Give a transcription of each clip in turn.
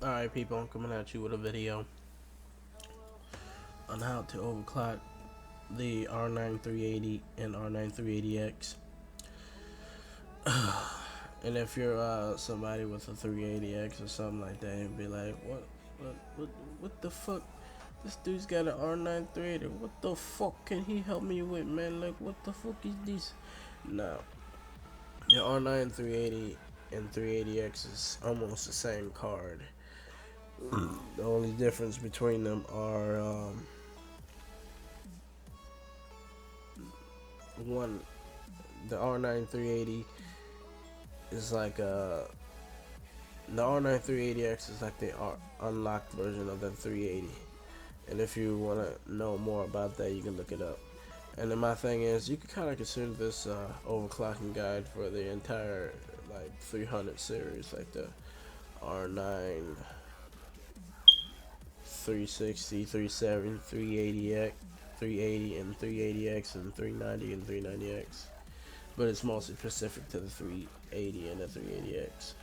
Alright people, I'm coming at you with a video on how to overclock the R9380 and R9380X. And if you're somebody with a 380X or something like that, you'd be like, what the fuck? This dude's got an R9380. What the fuck can he help me with, man? Like, what the fuck is this? Now, the R9380 and 380X is almost the same card. The only difference between them are one, the R9380 is like the R9380X is like the unlocked version of the 380. And if you want to know more about that, you can look it up. And then my thing is, you can kind of consider this overclocking guide for the entire like 300 series, like the R9, 360, 370, 380X, 380 and 380X, and 390 and 390X. But it's mostly specific to the 380 and the 380X.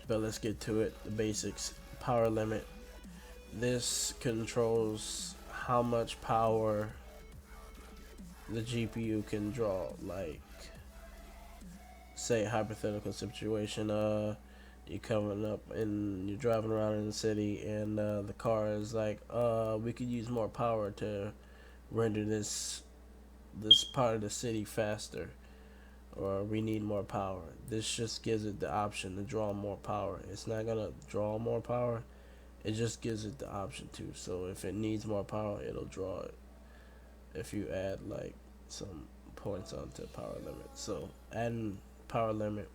But let's get to it. The basics. Power limit. This controls how much power the GPU can draw. Like, say, hypothetical situation. You're coming up and you're driving around in the city, and the car is like, we could use more power to render this part of the city faster, or we need more power. This just gives it the option to draw more power. It's not gonna draw more power, it just gives it the option to. So if it needs more power, it'll draw it if you add like some points onto power limit. So adding power limit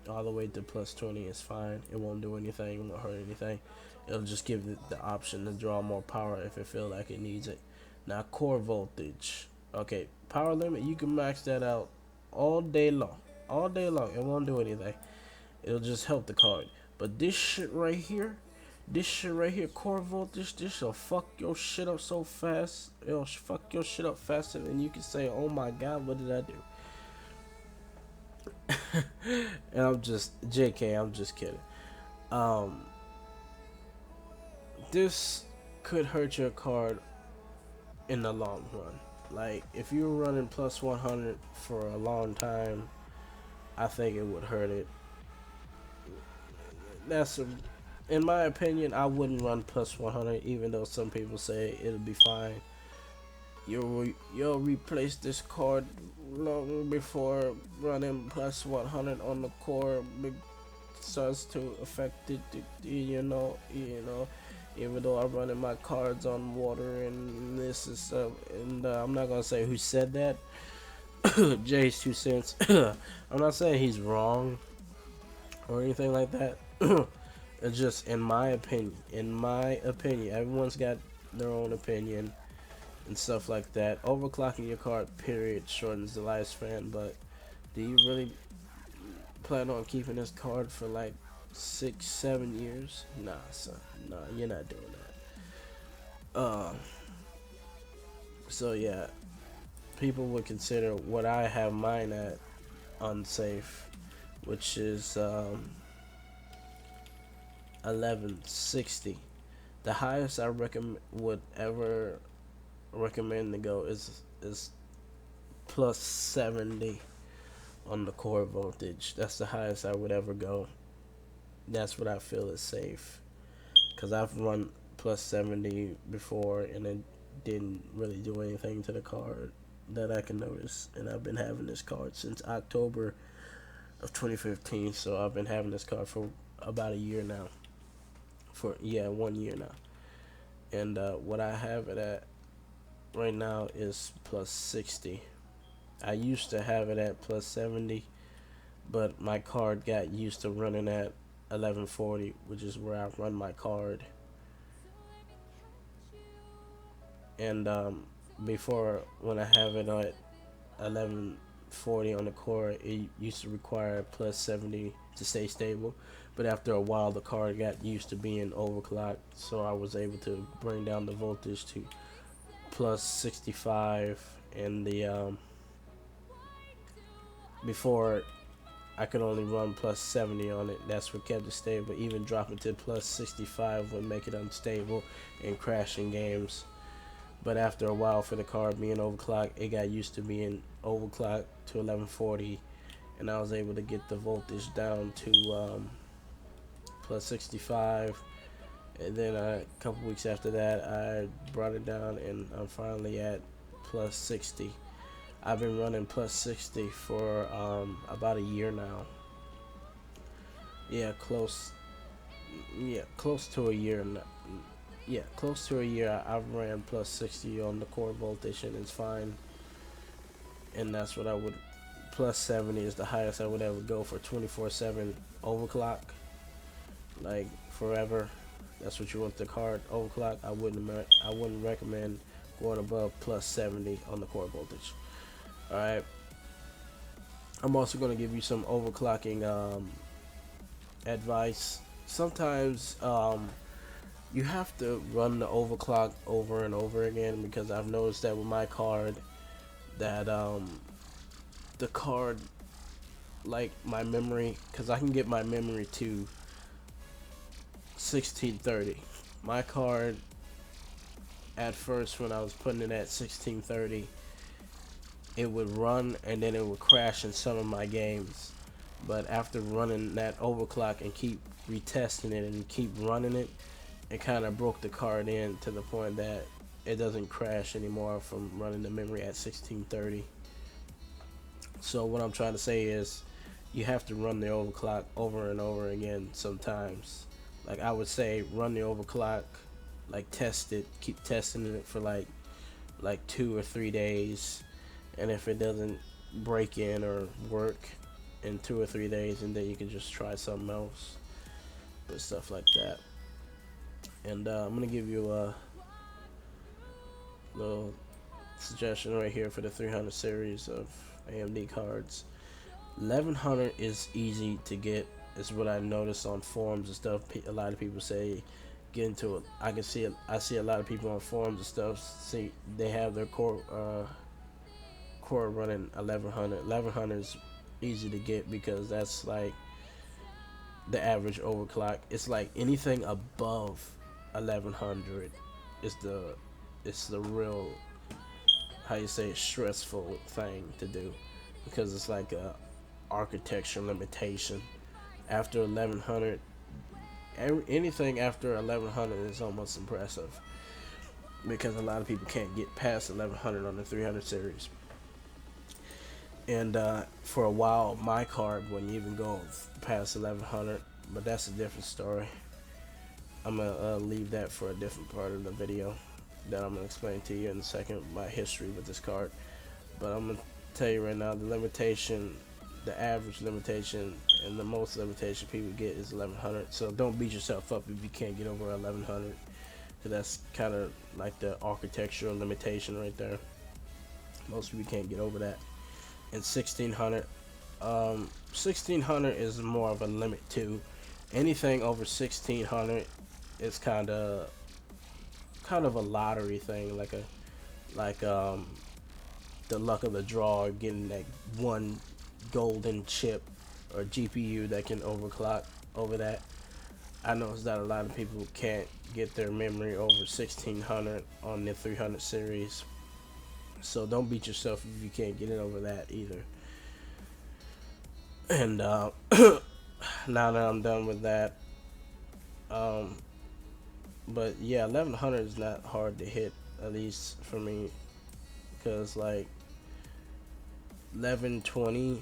all the way to plus 20 is fine. It won't do anything, it won't hurt anything. It'll just give it the option to draw more power if it feel like it needs it. Now, core voltage. Okay, power limit, you can max that out all day long. All day long. It won't do anything. It'll just help the card. But this shit right here, core voltage, this will fuck your shit up so fast. It'll fuck your shit up faster than you can say, oh my god, what did I do? And I'm just JK, I'm just kidding. This could hurt your card in the long run. Like, if you're running plus 100 for a long time, I think it would hurt it. In my opinion, I wouldn't run plus 100, even though some people say it'll be fine. You'll replace this card long before running plus 100 on the core starts to affect it. You know. Even though I'm running my cards on water and this and stuff, and I'm not gonna say who said that. Jay's 2 cents. I'm not saying he's wrong or anything like that. It's just in my opinion. Everyone's got their own opinion and stuff like that. Overclocking your card, period, shortens the lifespan. But do you really plan on keeping this card for like 6-7 years? Nah, son. Nah, you're not doing that. So yeah, people would consider what I have mine at unsafe, which is 1160. The highest I would ever recommend to go is plus 70 on the core voltage. That's the highest I would ever go. That's what I feel is safe, because I've run plus 70 before and it didn't really do anything to the card that I can notice. And I've been having this card since October of 2015, so I've been having this card for about a year now. 1 year now. And what I have it at right now is plus 60. I used to have it at plus 70, but my card got used to running at 1140, which is where I run my card. And before, when I have it at 1140 on the core, it used to require plus 70 to stay stable. But after a while, the card got used to being overclocked, so I was able to bring down the voltage to plus 65. And the before I could only run plus 70 on it. That's what kept it stable. Even dropping to plus 65 would make it unstable and crashing games. But after a while, for the card being overclocked, it got used to being overclocked to 1140, and I was able to get the voltage down to plus 65. And then a couple weeks after that, I brought it down, and I'm finally at plus 60. I've been running plus 60 for about a year now. Yeah, close. Yeah, close to a year. Yeah, close to a year. I've ran plus 60 on the core voltage, and it's fine. And that's what I would. Plus 70 is the highest I would ever go for 24/7 overclock, like forever. That's what you want the card overclock. I wouldn't recommend going above plus 70 on the core voltage. All right. I'm also going to give you some overclocking advice. Sometimes you have to run the overclock over and over again, because I've noticed that with my card that the card, like my memory, because I can get my memory to 1630. My card at first, when I was putting it at 1630, it would run and then it would crash in some of my games. But after running that overclock and keep retesting it and keep running it, it kind of broke the card in to the point that it doesn't crash anymore from running the memory at 1630. So what I'm trying to say is, you have to run the overclock over and over again sometimes. Like I would say, run the overclock, like test it, keep testing it for like 2 or 3 days, and if it doesn't break in or work in 2 or 3 days, and then you can just try something else and stuff like that. And I'm gonna give you a little suggestion right here for the 300 series of AMD cards. 1100 is easy to get, is what I noticed on forums and stuff. A lot of people say get into it. I see a lot of people on forums and stuff, see they have their core running 1100. 1100 is easy to get because that's like the average overclock. It's like anything above 1100 is the real, how you say, stressful thing to do, because it's like a architecture limitation. After 1100, anything after 1100 is almost impressive, because a lot of people can't get past 1100 on the 300 series. And for a while, my card wouldn't even go past 1100, but that's a different story. I'm gonna leave that for a different part of the video that I'm gonna explain to you in a second, my history with this card. But I'm gonna tell you right now, the limitation, the average limitation and the most limitation people get is 1100. So don't beat yourself up if you can't get over 1100, because that's kind of like the architectural limitation right there. Most people can't get over that. And 1600, 1600 is more of a limit too. Anything over 1600 is kind of a lottery thing, like the luck of the draw, getting that one golden chip or GPU that can overclock over that. I noticed that a lot of people can't get their memory over 1600 on the 300 series. So don't beat yourself if you can't get it over that either. And now that I'm done with that, but yeah, 1100 is not hard to hit, at least for me, because like 1120,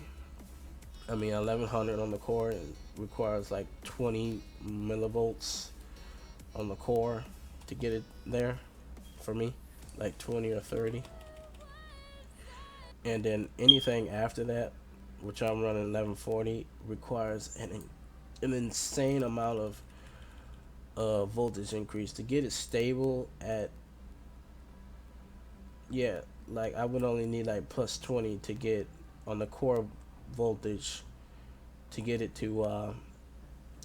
1100 on the core, it requires like 20 millivolts on the core to get it there for me, like 20 or 30. And then anything after that, which I'm running 1140, requires an insane amount of voltage increase to get it stable at, yeah, like I would only need like plus 20 to get on the core voltage to get it to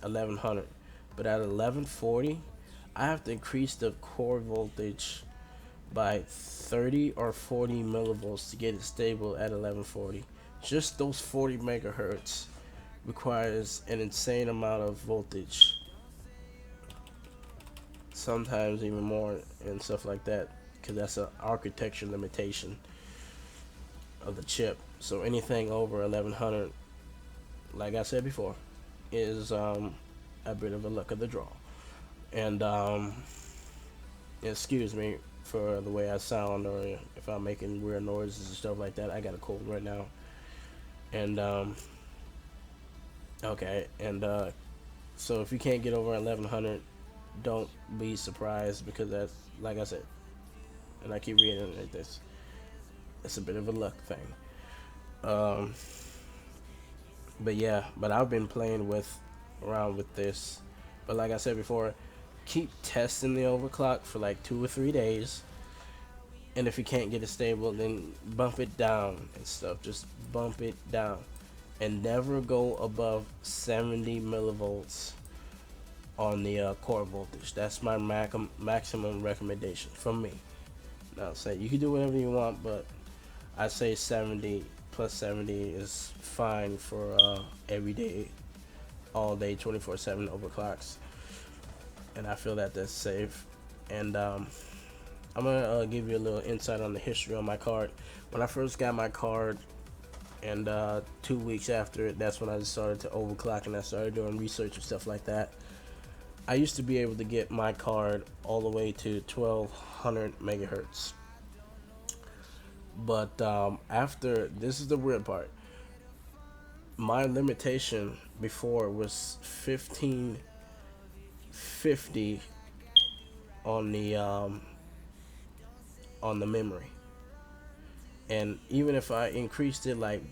1100. But at 1140, I have to increase the core voltage by 30 or 40 millivolts to get it stable at 1140. Just those 40 megahertz requires an insane amount of voltage, sometimes even more, and stuff like that, because that's an architecture limitation of the chip. So anything over 1100, like I said before, is a bit of a luck of the draw. And excuse me for the way I sound, or if I'm making weird noises and stuff like that. I got a cold right now. And okay, and so if you can't get over 1100, don't be surprised, because that's, like I said, and I keep reiterating this, it's a bit of a luck thing. Um, but yeah, but I've been playing with around with this. But like I said before, keep testing the overclock for like 2 or 3 days, and if you can't get it stable, then bump it down and stuff. Just bump it down, and never go above 70 millivolts on the core voltage. That's my maximum recommendation from me. Now, say you can do whatever you want, but I say 70 plus 70 is fine for everyday, all day, 24/7 overclocks, and I feel that that's safe. And I'm gonna give you a little insight on the history on my card. When I first got my card, and 2 weeks after it, that's when I started to overclock, and I started doing research and stuff like that. I used to be able to get my card all the way to 1200 megahertz. But after, this is the weird part, my limitation before was 1550 on the memory. And even if I increased it like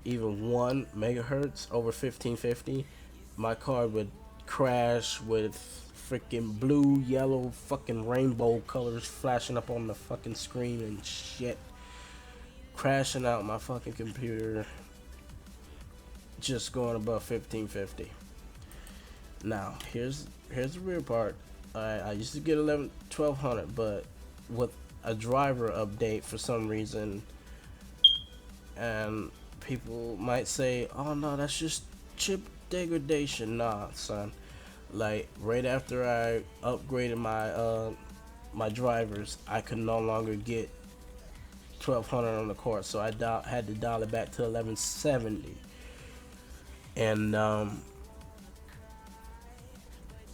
even 1 megahertz over 1550, my card would crash with freaking blue, yellow, fucking rainbow colors flashing up on the fucking screen and shit, crashing out my fucking computer, just going above 1550. Now here's the weird part. I used to get 1200, but with a driver update for some reason, and people might say, oh no, that's just chip degradation. Nah, son, like right after I upgraded my drivers, I could no longer get 1200 on the core, so I had to dial it back to 1170. And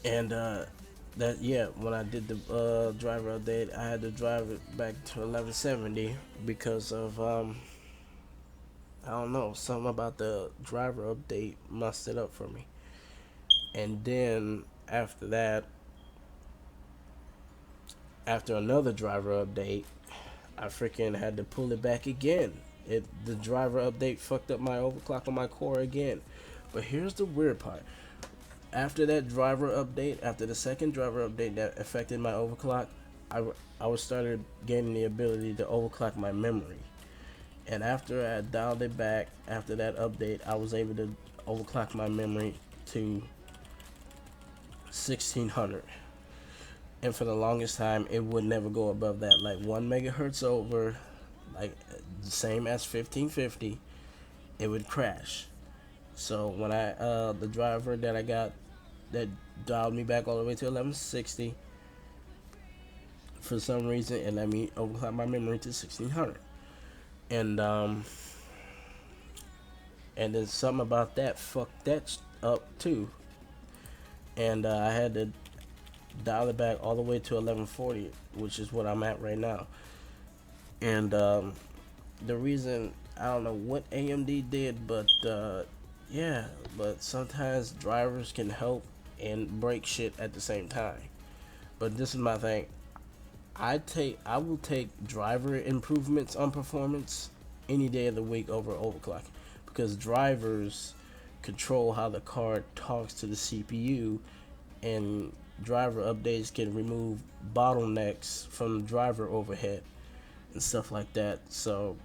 that, yeah, when I did the driver update, I had to drive it back to 1170 because of I don't know, something about the driver update messed it up for me. And then after that, after another driver update, I freaking had to pull it back again. The driver update fucked up my overclock on my core again. But here's the weird part. After that driver update, after the second driver update that affected my overclock, I was started gaining the ability to overclock my memory. And after I dialed it back, after that update, I was able to overclock my memory to 1600. And for the longest time, it would never go above that. Like 1 megahertz over, like the same as 1550, it would crash. So when the driver that I got that dialed me back all the way to 1160, for some reason it let me overclock my memory to 1600. And then something about that fucked that up too. And I had to dial it back all the way to 1140, which is what I'm at right now. And the reason, I don't know what AMD did, but yeah, but sometimes drivers can help and break shit at the same time. But this is my thing. I will take driver improvements on performance any day of the week over overclocking, because drivers control how the card talks to the CPU, and driver updates can remove bottlenecks from driver overhead and stuff like that. So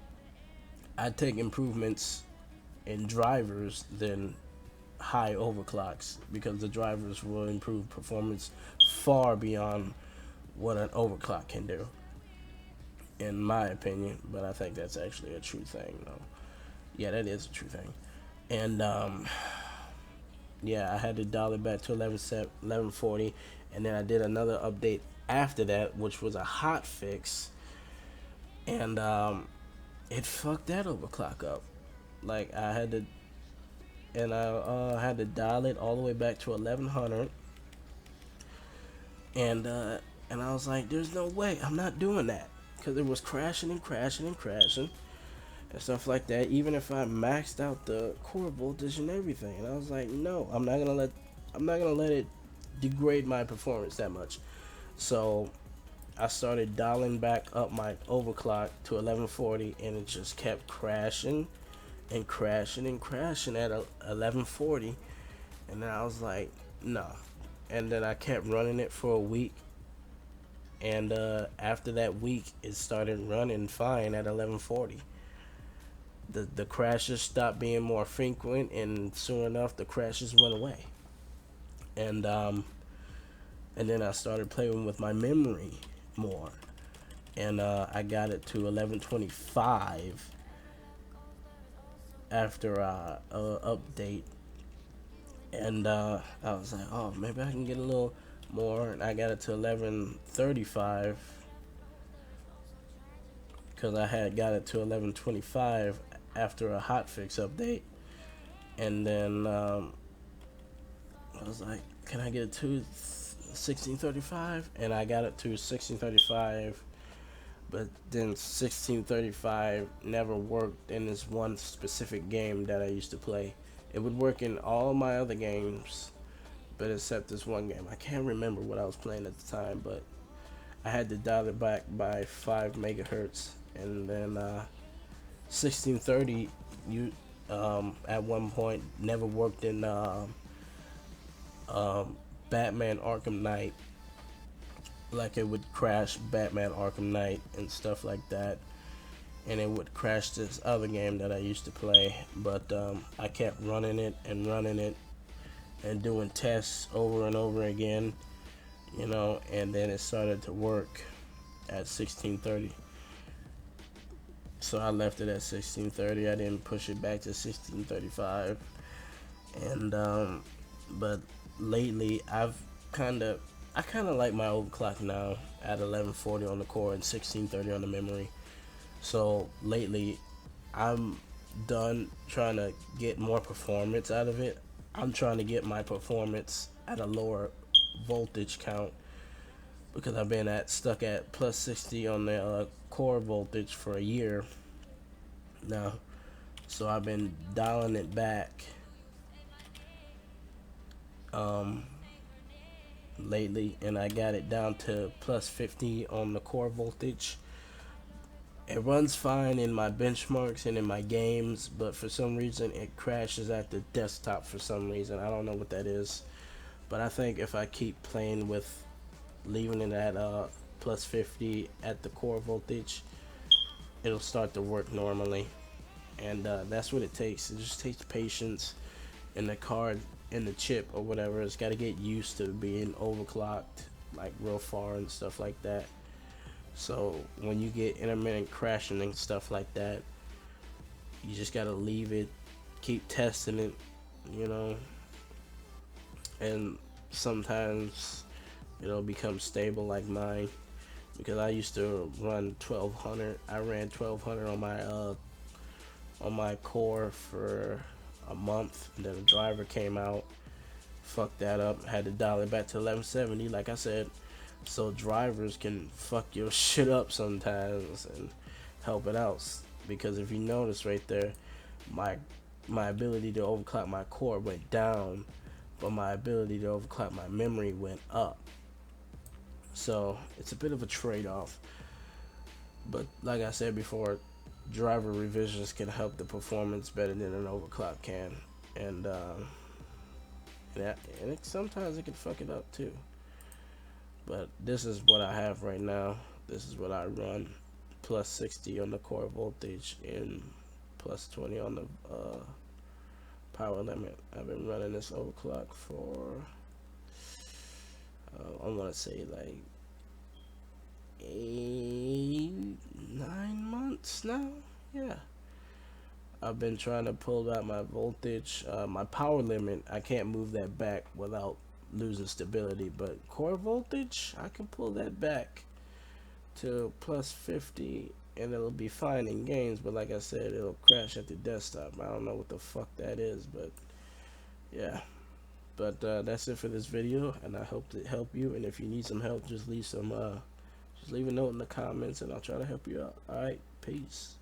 I take improvements in drivers than high overclocks, because the drivers will improve performance far beyond what an overclock can do, in my opinion. But I think that's actually a true thing, though. Yeah, that is a true thing. And Yeah, I had to dial it back to 1140, and then I did another update after that, which was a hot fix, and it fucked that overclock up. Like I had to, and I had to dial it all the way back to 1100, and I was like, "There's no way, I'm not doing that," because it was crashing and crashing and crashing and stuff like that. Even if I maxed out the core voltage and everything, and I was like, "No, I'm not gonna let it degrade my performance that much." So I started dialing back up my overclock to 1140, and it just kept crashing and crashing and crashing at 1140. And then I was like, no. And then I kept running it for a week, and after that week, it started running fine at 1140. The crashes stopped being more frequent, and soon enough, the crashes went away. And and then I started playing with my memory more, and I got it to 1125 after update, and I was like, oh, maybe I can get a little more, and I got it to 1135 because I had got it to 1125 after a hotfix update, and then I was like, can I get it to 1635? And I got it to 1635, but then 1635 never worked in this one specific game that I used to play. It would work in all my other games, but except this one game. I can't remember what I was playing at the time, but I had to dial it back by 5 megahertz, and then 1630 you at one point never worked in Batman Arkham Knight. Like it would crash Batman Arkham Knight and stuff like that, and it would crash this other game that I used to play. But I kept running it and doing tests over and over again, and then it started to work at 1630. So I left it at 1630. I didn't push it back to 1635, and but lately I kind of like my overclock now at 1140 on the core and 1630 on the memory. So lately, I'm done trying to get more performance out of it. I'm trying to get my performance at a lower voltage count because I've been stuck at plus 60 on the core voltage for a year now. So I've been dialing it back lately, and I got it down to plus 50 on the core voltage. It runs fine in my benchmarks and in my games, but for some reason it crashes at the desktop for some reason. I don't know what that is, but I think if I keep playing with leaving it at plus 50 at the core voltage, it'll start to work normally. And that's what it takes. It just takes patience, and the card and the chip or whatever, it's got to get used to being overclocked like real far and stuff like that. So when you get intermittent crashing and stuff like that, you just got to leave it, keep testing it, and sometimes it'll become stable like mine, because I used to run 1200. I ran 1200 on my core for a month, and then the driver came out, fucked that up, had to dial it back to 1170 like I said. So drivers can fuck your shit up sometimes and help it out, because if you notice right there, my ability to overclock my core went down, but my ability to overclock my memory went up. So it's a bit of a trade-off, but like I said before, driver revisions can help the performance better than an overclock can, and sometimes it can fuck it up too. But this is what I have right now. This is what I run. Plus 60 on the core voltage and plus 20 on the power limit. I've been running this overclock for I want to say like 8, 9 months now. Yeah, I've been trying to pull back my voltage. My power limit, I can't move that back without losing stability, but core voltage, I can pull that back to plus 50 and it'll be fine in games, but like I said, it'll crash at the desktop. I don't know what the fuck that is, but yeah. But that's it for this video, and I hope to help you. And if you need some help, just leave a note in the comments, and I'll try to help you out. All right, peace.